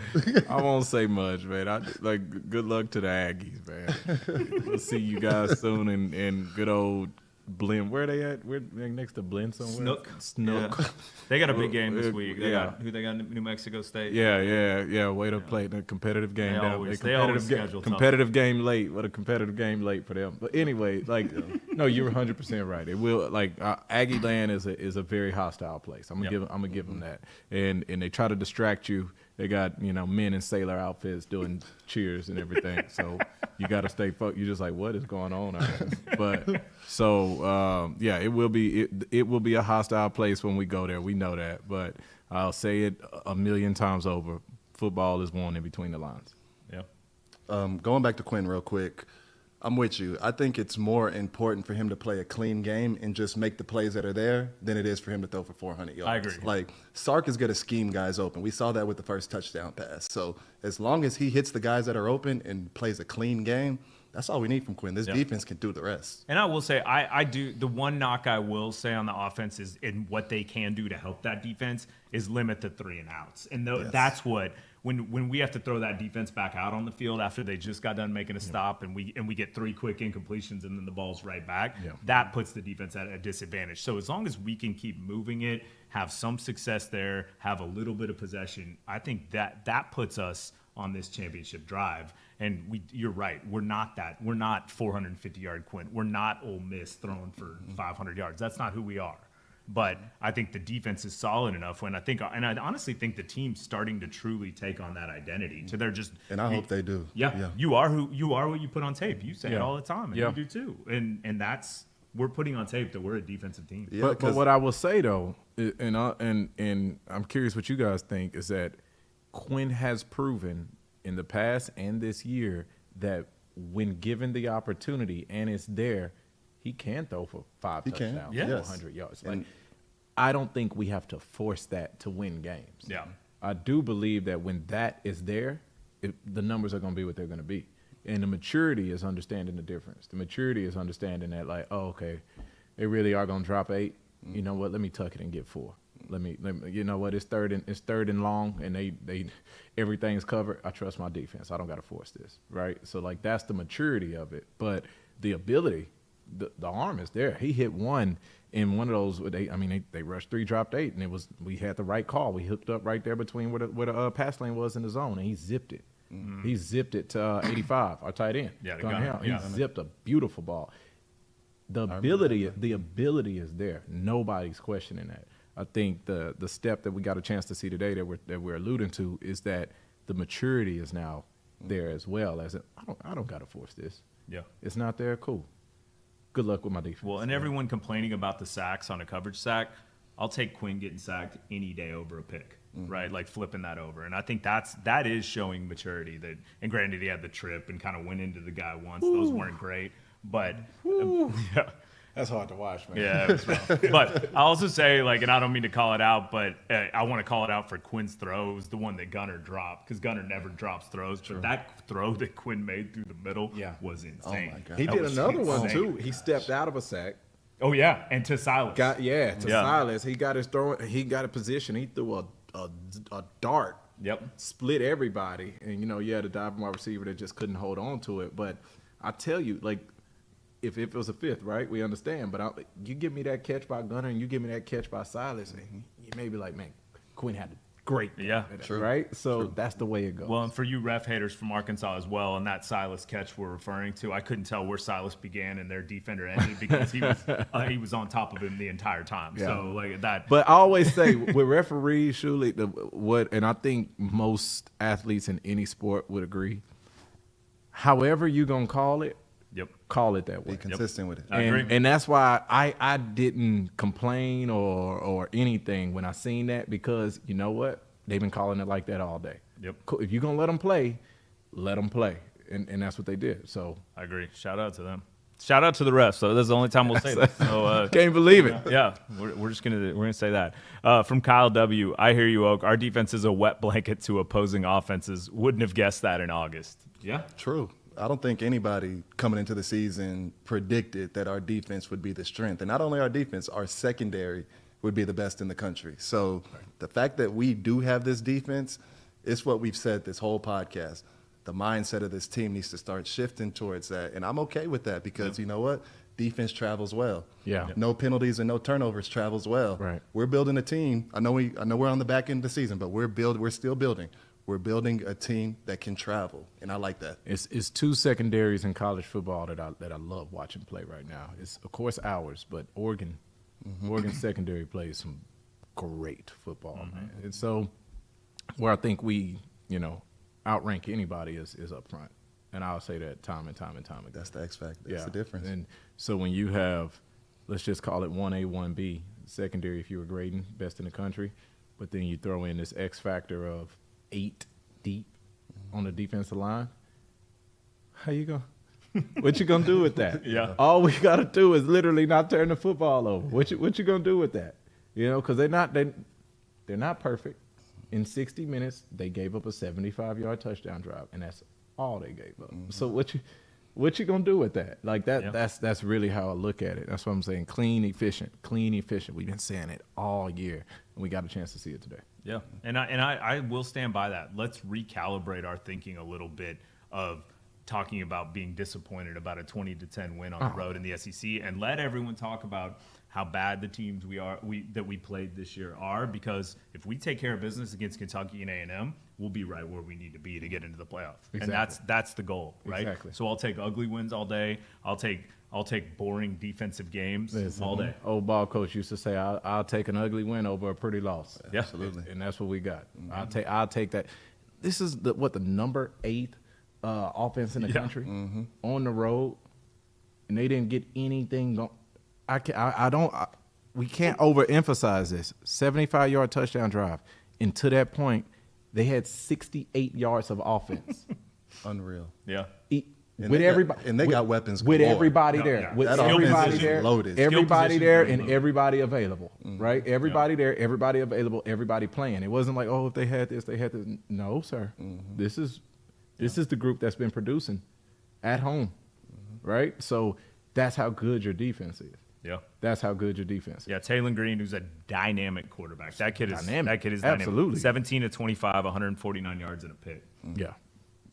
I won't say much, man. Good luck to the Aggies, man. We'll see you guys soon in good old Blinn. Where are they at? We're next to Blinn somewhere. Snook. Yeah. They got a big game this week. They got New Mexico State. Yeah. Way to play the competitive game. They always schedule competitive game late. What a competitive game late for them. But anyway, no, you're 100% right. It will Aggie Land is a very hostile place. I'm gonna give them that. And they try to distract you. They got men in sailor outfits doing cheers and everything. So you got to stay focused. You're just like, what is going on out here? But so it will be a hostile place when we go there. We know that. But I'll say it a million times over. Football is won in between the lines. Yeah. Going back to Quinn real quick. I'm with you. I think it's more important for him to play a clean game and just make the plays that are there than it is for him to throw for 400 yards. I agree. Like, Sark is going to scheme guys open. We saw that with the first touchdown pass. So as long as he hits the guys that are open and plays a clean game, that's all we need from Quinn. This defense can do the rest. And I will say, I do. The one knock I will say on the offense is, in what they can do to help that defense, is limit the 3 and outs. And that's what, when we have to throw that defense back out on the field after they just got done making a stop and we get 3 quick incompletions and then the ball's right back, that puts the defense at a disadvantage. So as long as we can keep moving it, have some success there, have a little bit of possession, I think that puts us on this championship drive. And you're right. We're not 450-yard Quinn. We're not Ole Miss throwing for 500 yards. That's not who we are. But I think the defense is solid enough and I honestly think the team's starting to truly take on that identity. So they're just, and I hope they do. Yeah. You are what you put on tape. You say it all the time, and you do too. And that's, we're putting on tape that we're a defensive team. Yeah, but what I will say though, and I'm curious what you guys think, is that Quinn has proven in the past and this year that when given the opportunity and it's there, he can throw for 5 touchdowns, 400 yards. I don't think we have to force that to win games. Yeah. I do believe that when that is there, the numbers are going to be what they're going to be. And the maturity is understanding the difference. The maturity is understanding that, okay, they really are going to drop 8. You know what? Let me tuck it and get 4. Let me. You know what? It's third and long, and they everything's covered. I trust my defense. I don't got to force this, right? So that's the maturity of it. But the ability, the arm is there. He hit one in one of those. They rushed 3, dropped 8, and we had the right call. We hooked up right there between where the pass lane was in the zone, and he zipped it. He zipped it to 85, our tight end. Yeah, the gunner. He zipped a beautiful ball. The ability is there. Nobody's questioning that. I think the step that we got a chance to see today that we're alluding to is that the maturity is now there as well. As I don't got to force this. Yeah, it's not there. Cool. Good luck with my defense. Well, and everyone complaining about the sacks on a coverage sack, I'll take Quinn getting sacked any day over a pick, right? Like flipping that over. And I think that is showing maturity. And granted, he had the trip and kind of went into the guy once. Those weren't great. But, yeah. That's hard to watch, man. Yeah, it was rough. But I also say, and I don't mean to call it out, but I want to call it out for Quinn's throw. It was the one that Gunner dropped, because Gunner never drops throws. But that throw that Quinn made through the middle was insane. Oh, my God. He did another one, too. He stepped out of a sack, Oh yeah, and to Silas. Silas. He got his throwing. He got a position. He threw a dart. Yep. Split everybody, and the diving wide receiver that just couldn't hold on to it. But I tell you, like, if it was a fifth, right, we understand. But you give me that catch by Gunner, and you give me that catch by Silas, and you may be like, man, Quinn had a great game, true, right? So that's the way it goes. Well, and for you ref haters from Arkansas as well, and that Silas catch we're referring to, I couldn't tell where Silas began and their defender ended because he was on top of him the entire time. Yeah. So like that. But I always say with referees, Shuley, and I think most athletes in any sport would agree. However you're gonna call it, call it that way. Be consistent with it. I agree. And that's why I didn't complain or anything when I seen that, because you know what? They've been calling it like that all day. Yep. If you're going to let them play, let them play. And that's what they did. So I agree. Shout out to them. Shout out to the refs. So that's the only time we'll say that. So, can't believe it. Yeah, we're just gonna say that. From Kyle W. I hear you, Oak. Our defense is a wet blanket to opposing offenses. Wouldn't have guessed that in August. Yeah. True. I don't think anybody coming into the season predicted that our defense would be the strength. And not only our defense, our secondary would be the best in the country. So the fact that we do have this defense, it's what we've said this whole podcast. The mindset of this team needs to start shifting towards that. And I'm okay with that because you know what? Defense travels well. Yeah. No penalties and no turnovers travels well. Right. We're building a team. I know we're on the back end of the season, but we're still building. We're building a team that can travel, and I like that. It's two secondaries in college football that I love watching play right now. It's, of course, ours, but Oregon secondary plays some great football, man. And so where I think we, outrank anybody is up front. And I'll say that time and time and time again. That's the X factor. That's the difference. And so when you have, let's just call it 1A, 1B, secondary if you were grading, best in the country, but then you throw in this X factor of 8 deep on the defensive line, how you going? What you gonna do with that? Yeah. All we gotta do is literally not turn the football over. What you gonna do with that? Because they're not perfect. In 60 minutes, they gave up a 75-yard touchdown drive, and that's all they gave up. So what you gonna do with that? Like that? Yeah. That's really how I look at it. That's what I'm saying. Clean, efficient. We've been saying it all year, and we got a chance to see it today. Yeah, and I will stand by that. Let's recalibrate our thinking a little bit of talking about being disappointed about a 20-10 win on the road in the SEC, and let everyone talk about how bad the teams that we played this year are. Because if we take care of business against Kentucky and A&M, we'll be right where we need to be to get into the playoffs, Exactly. and that's the goal, right? Exactly. So I'll take ugly wins all day. I'll take boring defensive games all day. Old ball coach used to say, "I'll take an ugly win over a pretty loss." Yeah, absolutely. And that's what we got. I'll take that. This is the number 8 offense in the country on the road, and they didn't get anything going. We can't overemphasize this. 75-yard touchdown drive, and to that point, they had 68 yards of offense. Unreal. Yeah. With everybody, and they got weapons with galore. everybody there, with that everybody offense there, is loaded. everybody there, and loaded. everybody available, right? Everybody there, everybody available, everybody playing. It wasn't like, if they had this, they had this. No, sir. This is the group that's been producing at home, right? So that's how good your defense is. Yeah. That's how good your defense is. Yeah, Taylor Green, who's a dynamic quarterback. That kid is dynamic. Absolutely. 17 to 25, 149 yards in a pick. Yeah.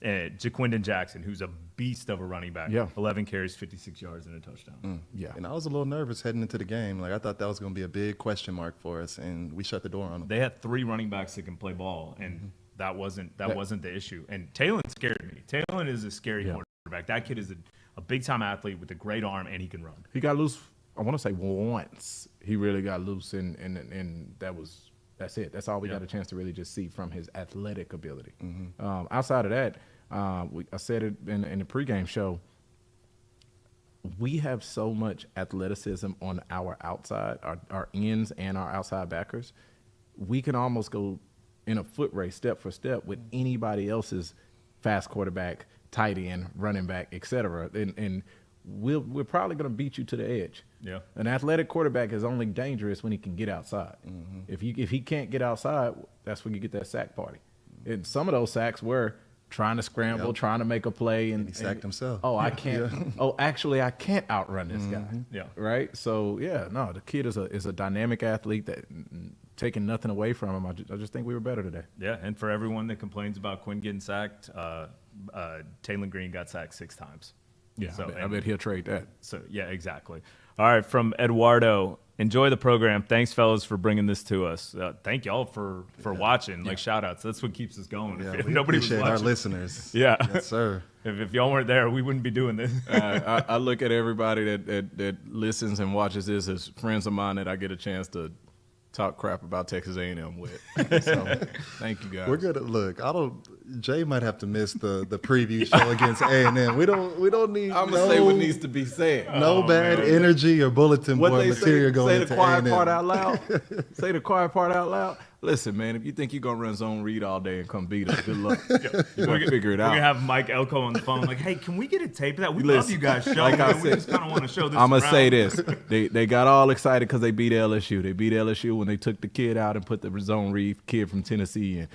And Jaquindon Jackson, who's a beast of a running back. Yeah. 11 carries, 56 yards, and a touchdown. Yeah. And I was a little nervous heading into the game. Like I thought that was going to be a big question mark for us, and we shut the door on them. They had 3 running backs that can play ball, and that wasn't the issue. And Talon scared me. Talon is a scary quarterback. That kid is a big-time athlete with a great arm, and he can run. He got loose, I want to say once. He really got loose, and that's it. That's all we got a chance to really just see from his athletic ability. Outside of that, I said it in the pregame show, we have so much athleticism on our outside, our ends and our outside backers. We can almost go in a foot race, step for step, with anybody else's fast quarterback, tight end, running back, et cetera. And we're probably going to beat you to the edge. Yeah. An athletic quarterback is only dangerous when he can get outside. If he can't get outside, that's when you get that sack party. And some of those sacks were trying to scramble, trying to make a play, and he sacked himself. Oh, I can't. Oh, actually, I can't outrun this guy. Yeah. Right. So the kid is a dynamic athlete that taking nothing away from him. I just think we were better today. Yeah, and for everyone that complains about Quinn getting sacked, Taylor Green got sacked 6 times. Yeah, So, I bet he'll trade that. So, yeah, exactly. All right, from Eduardo, enjoy the program. Thanks, fellas, for bringing this to us. Thank y'all for watching. Like, shout-outs. That's what keeps us going. Yeah, if we nobody was appreciate watching. our listeners. Yeah. Yes, sir. If y'all weren't there, we wouldn't be doing this. I look at everybody that listens and watches this as friends of mine that I get a chance to talk crap about Texas A&M with. So, thank you guys. We're gonna look. Jay might have to miss the preview show against A&M. We don't need. I'm gonna say what needs to be said. No bad energy or bulletin board material going into Say the quiet A&M. part out loud. Say the quiet part out loud. Listen, man, if you think you're going to run zone read all day and come beat us, good luck. You're going to figure it out. We're going to have Mike Elko on the phone like, hey, can we get a tape of that? We love you guys showing. Like I we said, just kind of want to show this I'm going to around. say this. They got all excited because they beat LSU. They beat LSU when they took the kid out and put the zone read kid from Tennessee in.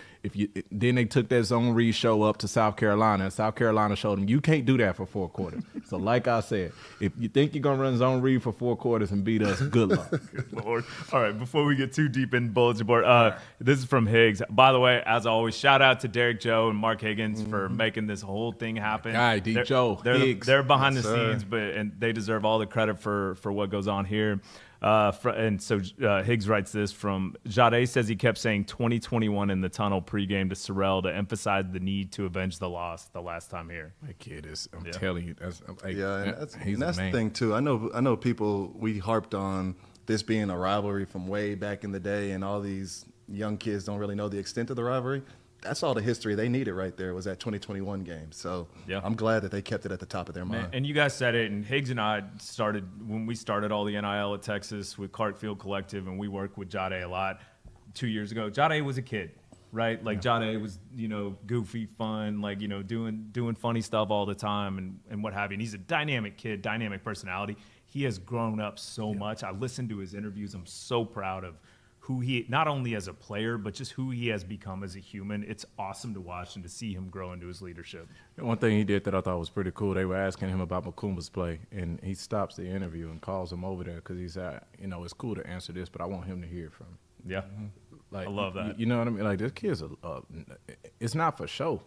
Then they took that zone read show up to South Carolina, and South Carolina showed them you can't do that for 4 quarters. So like I said, if you think you're going to run zone read for 4 quarters and beat us, good luck. Good Lord. All right, before we get too deep in bulletin board, this is from Higgs. By the way, as always, shout out to Derrick Joe and Mark Higgins for making this whole thing happen. Guy, D. Joe, Higgs. They're behind Yes, the sir. scenes, and they deserve all the credit for what goes on here. And so Higgs writes this from Jahdae says he kept saying 2021 in the tunnel pregame to Sorrell to emphasize the need to avenge the loss the last time here. That kid is, I'm telling you, that's And that's the the thing too. I know people, we harped on this being a rivalry from way back in the day, and all these young kids don't really know the extent of the rivalry. That's all the history they needed right there was that 2021 game. So Yeah. I'm glad that they kept it at the top of their mind. And you guys said it, and Higgs and I started when we started all the NIL at Texas with Clark Field Collective, and we worked with Jahdae a lot 2 years ago. Jahdae was a kid, right? Like Jahdae was, goofy, fun, like, doing funny stuff all the time and what have you. And he's a dynamic kid, dynamic personality. He has grown up so much. I listened to his interviews. I'm so proud of who he, not only as a player, but just who he has become as a human. It's awesome to watch and to see him grow into his leadership. One thing he did that I thought was pretty cool, they were asking him about Makumba's play, and he stops the interview and calls him over there because he said, it's cool to answer this, but I want him to hear it from him. Yeah. Like, I love that. You know what I mean? Like, this kid's it's not for show.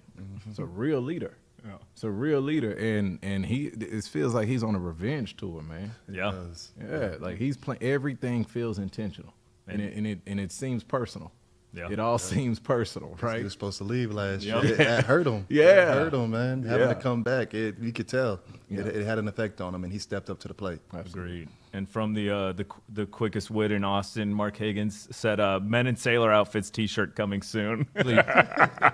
It's a real leader. Yeah. It's a real leader, and it feels like he's on a revenge tour, man. Yeah. Yeah, like he's playing. Everything feels intentional, and it seems personal. Yeah. It all seems personal, He right? was supposed to leave last Yep. year. It hurt him. Yeah. It hurt him, man. Having Yeah. to come back, you could tell Yeah. it had an effect on him, and he stepped up to the plate. Agreed. And from the quickest wit in Austin, Mark Higgins said, "Men in sailor outfits T-shirt coming soon." I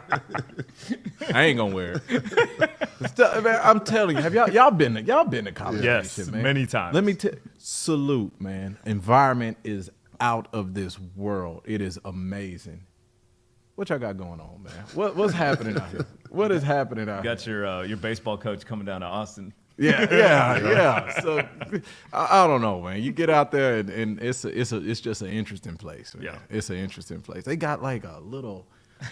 ain't gonna wear it. Man, I'm telling you, have y'all been to college? Yes, Station, man? many times. Let me salute, man. Environment is out of this world. It is amazing. What y'all got going on, man? What's happening out here? What is happening out here? Got your baseball coach coming down to Austin. Yeah. So I don't know, man. You get out there and it's just an interesting place. Man. Yeah. It's an interesting place. They got like a little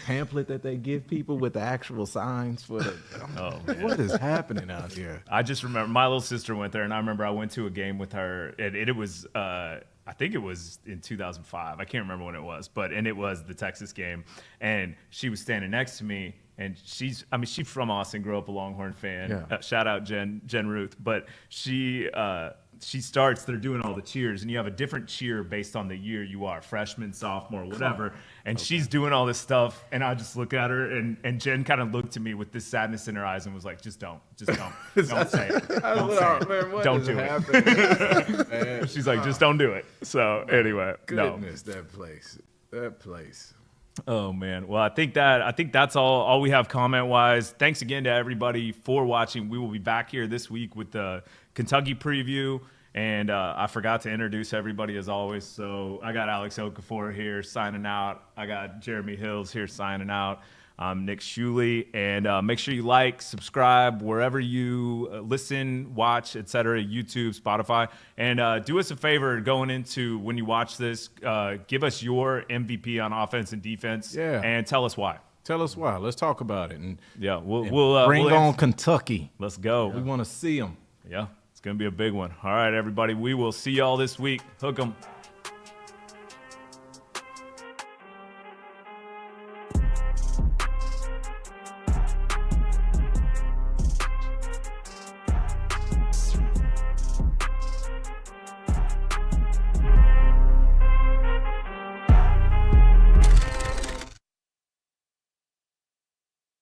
pamphlet that they give people with the actual signs for the. Oh, man. What is happening out here? I just remember my little sister went there, and I remember I went to a game with her, and it was I think it was in 2005. I can't remember when it was, and it was the Texas game, and she was standing next to me. And she's from Austin, grew up a Longhorn fan. Yeah. Shout out Jen Ruth. But she starts, they're doing all the cheers, and you have a different cheer based on the year you are, freshman, sophomore, whatever. And she's doing all this stuff, and I just look at her, and Jen kind of looked at me with this sadness in her eyes and was like, just don't say it. Don't say it. Man, Don't do it. Man, She's like, just don't do it. So anyway, goodness, that place. Oh man. Well, I think that's all we have comment wise. Thanks again to everybody for watching. We will be back here this week with the Kentucky preview. And I forgot to introduce everybody as always. So I got Alex Okafor here signing out. I got Jeremy Hills here signing out. I'm Nick Shuley, and make sure you like, subscribe wherever you listen, watch, etc. YouTube, Spotify, and do us a favor going into when you watch this. Give us your MVP on offense and defense, Yeah. and tell us why. Tell us why. Let's talk about it. And Yeah, we'll bring we'll on answer. Kentucky. Let's go. We want to see them. Yeah, it's going to be a big one. All right, everybody. We will see y'all this week. Hook 'em.